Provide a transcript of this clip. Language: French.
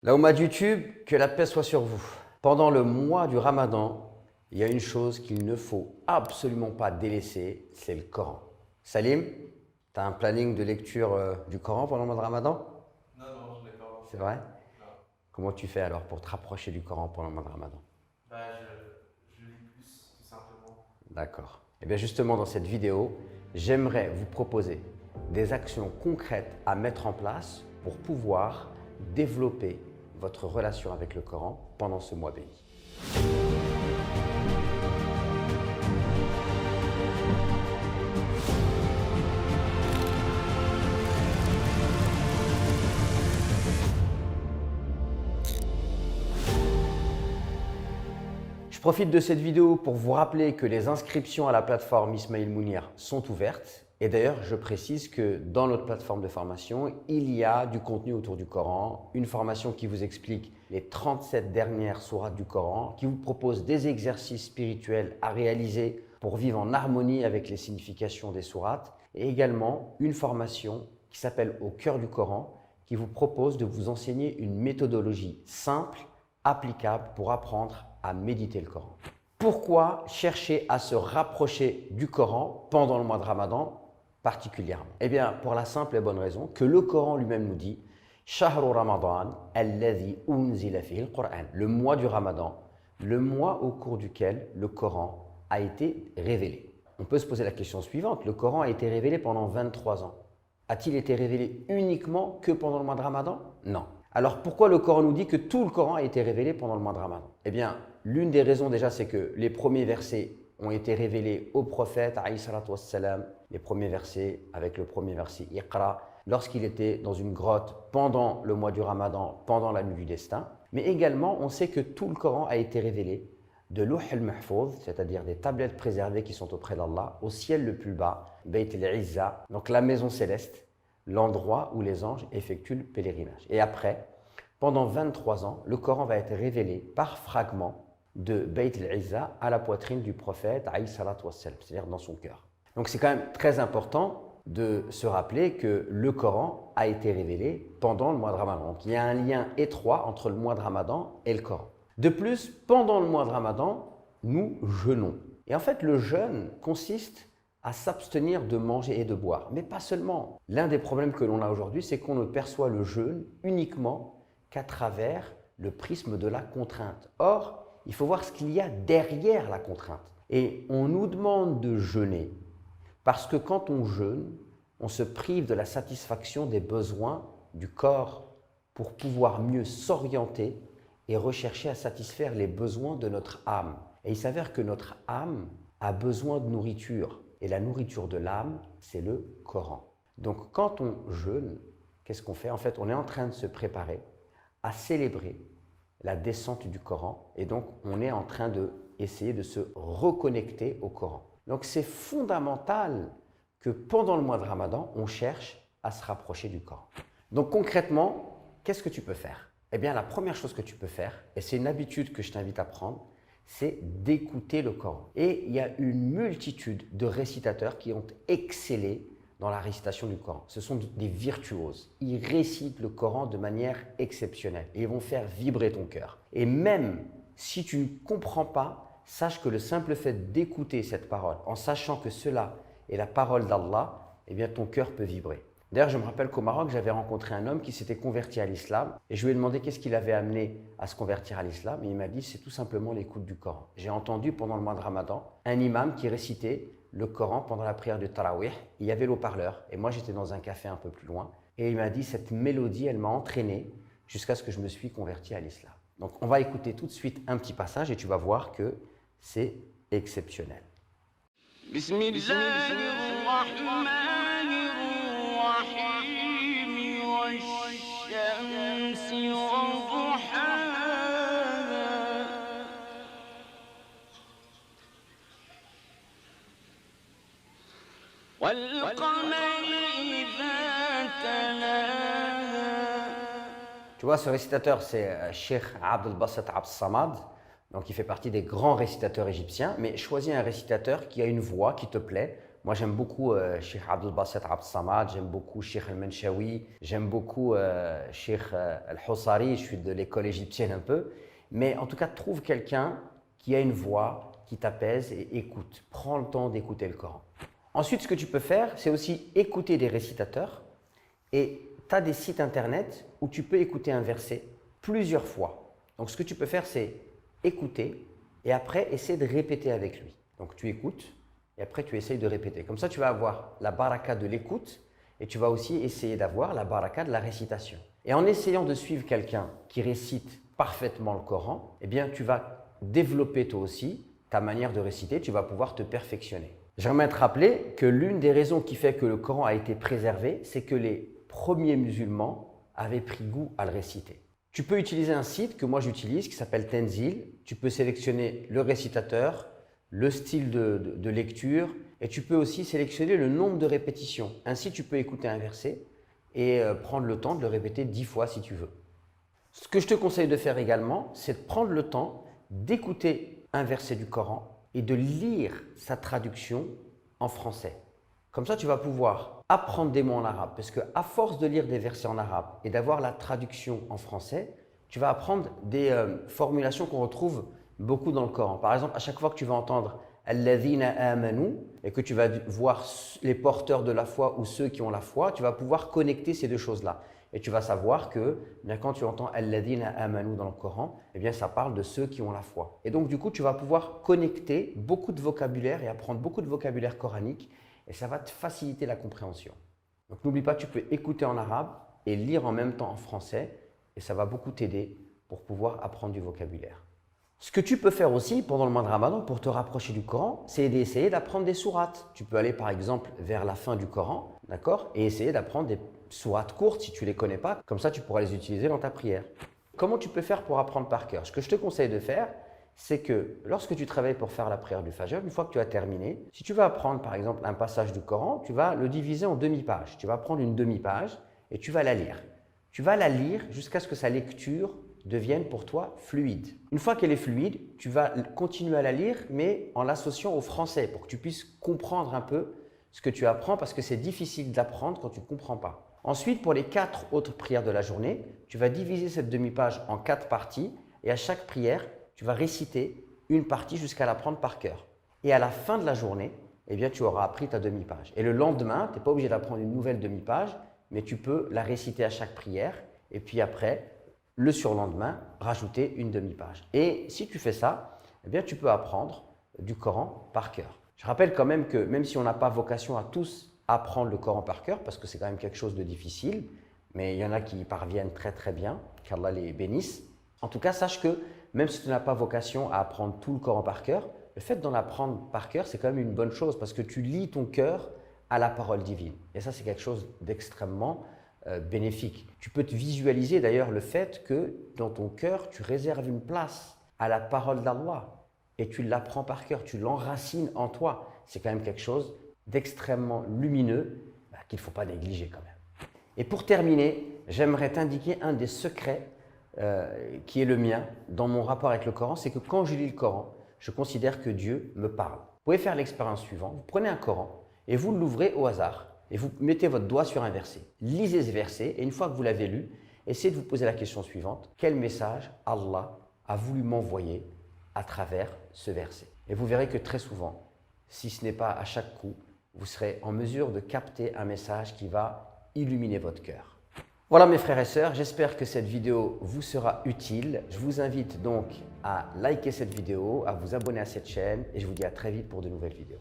La Oumma de YouTube, que la paix soit sur vous. Pendant le mois du Ramadan, il y a une chose qu'il ne faut absolument pas délaisser, c'est le Coran. Salim, tu as un planning de lecture du Coran pendant le mois de Ramadan? Non, je l'ai pas. C'est vrai? Non. Comment tu fais alors pour te rapprocher du Coran pendant le mois de Ramadan? Bah, je lis plus, tout simplement. D'accord. Et bien justement, dans cette vidéo, j'aimerais vous proposer des actions concrètes à mettre en place pour pouvoir développer votre relation avec le Coran pendant ce mois béni. Je profite de cette vidéo pour vous rappeler que les inscriptions à la plateforme Ismail Mounir sont ouvertes. Et d'ailleurs, je précise que dans notre plateforme de formation, il y a du contenu autour du Coran, une formation qui vous explique les 37 dernières sourates du Coran, qui vous propose des exercices spirituels à réaliser pour vivre en harmonie avec les significations des sourates, et également une formation qui s'appelle Au cœur du Coran, qui vous propose de vous enseigner une méthodologie simple, applicable pour apprendre à méditer le Coran. Pourquoi chercher à se rapprocher du Coran pendant le mois de Ramadan particulièrement? Eh bien, pour la simple et bonne raison que le Coran lui-même nous dit « Shahru Ramadan alladhi unzila fihi al-Qur'an » le mois du Ramadan, le mois au cours duquel le Coran a été révélé. On peut se poser la question suivante, le Coran a été révélé pendant 23 ans. A-t-il été révélé uniquement que pendant le mois de Ramadan? Non. Alors pourquoi le Coran nous dit que tout le Coran a été révélé pendant le mois de Ramadan? Eh bien, l'une des raisons déjà, c'est que les premiers versets ont été révélés au prophète, alayhi salatu wassalam, les premiers versets avec le premier verset Iqra, lorsqu'il était dans une grotte pendant le mois du Ramadan, pendant la nuit du destin. Mais également, on sait que tout le Coran a été révélé de Louh al-Mahfouz, c'est-à-dire des tablettes préservées qui sont auprès d'Allah, au ciel le plus bas, Bayt al-Izza, donc la maison céleste, l'endroit où les anges effectuent le pèlerinage. Et après, pendant 23 ans, le Coran va être révélé par fragments de Bayt al-Izza à la poitrine du prophète, alayhi salatu wassalam, c'est-à-dire dans son cœur. Donc c'est quand même très important de se rappeler que le Coran a été révélé pendant le mois de Ramadan. Donc il y a un lien étroit entre le mois de Ramadan et le Coran. De plus, pendant le mois de Ramadan, nous jeûnons. Et en fait, le jeûne consiste à s'abstenir de manger et de boire. Mais pas seulement. L'un des problèmes que l'on a aujourd'hui, c'est qu'on ne perçoit le jeûne uniquement qu'à travers le prisme de la contrainte. Or, il faut voir ce qu'il y a derrière la contrainte. Et on nous demande de jeûner parce que quand on jeûne, on se prive de la satisfaction des besoins du corps pour pouvoir mieux s'orienter et rechercher à satisfaire les besoins de notre âme. Et il s'avère que notre âme a besoin de nourriture. Et la nourriture de l'âme, c'est le Coran. Donc quand on jeûne, qu'est-ce qu'on fait? En fait, on est en train de se préparer à célébrer la descente du Coran. Et donc, on est en train d'essayer de se reconnecter au Coran. Donc, c'est fondamental que pendant le mois de Ramadan, on cherche à se rapprocher du Coran. Donc, concrètement, qu'est-ce que tu peux faire? Eh bien, la première chose que tu peux faire, et c'est une habitude que je t'invite à prendre, c'est d'écouter le Coran. Et il y a une multitude de récitateurs qui ont excellé dans la récitation du Coran. Ce sont des virtuoses. Ils récitent le Coran de manière exceptionnelle et ils vont faire vibrer ton cœur. Et même si tu ne comprends pas, sache que le simple fait d'écouter cette parole, en sachant que cela est la parole d'Allah, eh bien ton cœur peut vibrer. D'ailleurs, je me rappelle qu'au Maroc, j'avais rencontré un homme qui s'était converti à l'islam et je lui ai demandé qu'est-ce qui l'avait amené à se convertir à l'islam et il m'a dit c'est tout simplement l'écoute du Coran. J'ai entendu pendant le mois de Ramadan un imam qui récitait le Coran pendant la prière du Tarawih. Il y avait l'haut-parleur et moi j'étais dans un café un peu plus loin et il m'a dit cette mélodie elle m'a entraîné jusqu'à ce que je me suis converti à l'islam. Donc on va écouter tout de suite un petit passage et tu vas voir que c'est exceptionnel. Tu vois, ce récitateur, c'est Cheikh Abdel Basset Abd Samad. Donc, il fait partie des grands récitateurs égyptiens. Mais choisis un récitateur qui a une voix qui te plaît. Moi, j'aime beaucoup Cheikh Abdel Basset Abd Samad, j'aime beaucoup Cheikh Al-Menshawi, j'aime beaucoup Cheikh Al-Houssari, je suis de l'école égyptienne un peu. Mais en tout cas, trouve quelqu'un qui a une voix qui t'apaise et écoute. Prends le temps d'écouter le Coran. Ensuite, ce que tu peux faire, c'est aussi écouter des récitateurs. Et tu as des sites internet où tu peux écouter un verset plusieurs fois. Donc, ce que tu peux faire, c'est écouter et après, essayer de répéter avec lui. Donc, tu écoutes et après, tu essayes de répéter. Comme ça, tu vas avoir la baraka de l'écoute et tu vas aussi essayer d'avoir la baraka de la récitation. Et en essayant de suivre quelqu'un qui récite parfaitement le Coran, eh bien, tu vas développer toi aussi ta manière de réciter, tu vas pouvoir te perfectionner. J'aimerais te rappeler que l'une des raisons qui fait que le Coran a été préservé, c'est que les premiers musulmans avaient pris goût à le réciter. Tu peux utiliser un site que moi j'utilise qui s'appelle Tenzil. Tu peux sélectionner le récitateur, le style de lecture et tu peux aussi sélectionner le nombre de répétitions. Ainsi, tu peux écouter un verset et prendre le temps de le répéter 10 fois si tu veux. Ce que je te conseille de faire également, c'est de prendre le temps d'écouter un verset du Coran et de lire sa traduction en français. Comme ça, tu vas pouvoir apprendre des mots en arabe parce qu'à force de lire des versets en arabe et d'avoir la traduction en français, tu vas apprendre des formulations qu'on retrouve beaucoup dans le Coran. Par exemple, à chaque fois que tu vas entendre « Alladhina amanu » et que tu vas voir les porteurs de la foi ou ceux qui ont la foi, tu vas pouvoir connecter ces deux choses-là. Et tu vas savoir que bien, quand tu entends « Alladhina amanu » dans le Coran, eh bien, ça parle de ceux qui ont la foi. Et donc, du coup, tu vas pouvoir connecter beaucoup de vocabulaire et apprendre beaucoup de vocabulaire coranique et ça va te faciliter la compréhension. Donc, n'oublie pas, tu peux écouter en arabe et lire en même temps en français et ça va beaucoup t'aider pour pouvoir apprendre du vocabulaire. Ce que tu peux faire aussi pendant le mois de Ramadan pour te rapprocher du Coran, c'est d'essayer d'apprendre des sourates. Tu peux aller par exemple vers la fin du Coran, d'accord, et essayer d'apprendre des sourates courtes si tu ne les connais pas. Comme ça, tu pourras les utiliser dans ta prière. Comment tu peux faire pour apprendre par cœur? Ce que je te conseille de faire, c'est que lorsque tu travailles pour faire la prière du Fajr, une fois que tu as terminé, si tu veux apprendre par exemple un passage du Coran, tu vas le diviser en demi-pages. Tu vas prendre une demi-page et tu vas la lire. Tu vas la lire jusqu'à ce que sa lecture devienne pour toi fluide. Une fois qu'elle est fluide, tu vas continuer à la lire, mais en l'associant au français pour que tu puisses comprendre un peu ce que tu apprends parce que c'est difficile d'apprendre quand tu ne comprends pas. Ensuite, pour les 4 autres prières de la journée, tu vas diviser cette demi-page en 4 parties et à chaque prière, tu vas réciter une partie jusqu'à l'apprendre par cœur. Et à la fin de la journée, eh bien, tu auras appris ta demi-page. Et le lendemain, tu n'es pas obligé d'apprendre une nouvelle demi-page, mais tu peux la réciter à chaque prière et puis après, le surlendemain, rajouter une demi-page. Et si tu fais ça, eh bien, tu peux apprendre du Coran par cœur. Je rappelle quand même que même si on n'a pas vocation à tous apprendre le Coran par cœur, parce que c'est quand même quelque chose de difficile, mais il y en a qui y parviennent très très bien, qu'Allah les bénisse. En tout cas, sache que même si tu n'as pas vocation à apprendre tout le Coran par cœur, le fait d'en apprendre par cœur, c'est quand même une bonne chose parce que tu lis ton cœur à la parole divine. Et ça, c'est quelque chose d'extrêmement bénéfique. Tu peux te visualiser d'ailleurs le fait que dans ton cœur, tu réserves une place à la parole d'Allah et tu l'apprends par cœur, tu l'enracines en toi. C'est quand même quelque chose d'extrêmement lumineux qu'il ne faut pas négliger quand même. Et pour terminer, j'aimerais t'indiquer un des secrets qui est le mien dans mon rapport avec le Coran, c'est que quand je lis le Coran, je considère que Dieu me parle. Vous pouvez faire l'expérience suivante, vous prenez un Coran et vous l'ouvrez au hasard et vous mettez votre doigt sur un verset. Lisez ce verset et une fois que vous l'avez lu, essayez de vous poser la question suivante. Quel message Allah a voulu m'envoyer à travers ce verset? Et vous verrez que très souvent, si ce n'est pas à chaque coup, vous serez en mesure de capter un message qui va illuminer votre cœur. Voilà mes frères et sœurs, j'espère que cette vidéo vous sera utile. Je vous invite donc à liker cette vidéo, à vous abonner à cette chaîne et je vous dis à très vite pour de nouvelles vidéos.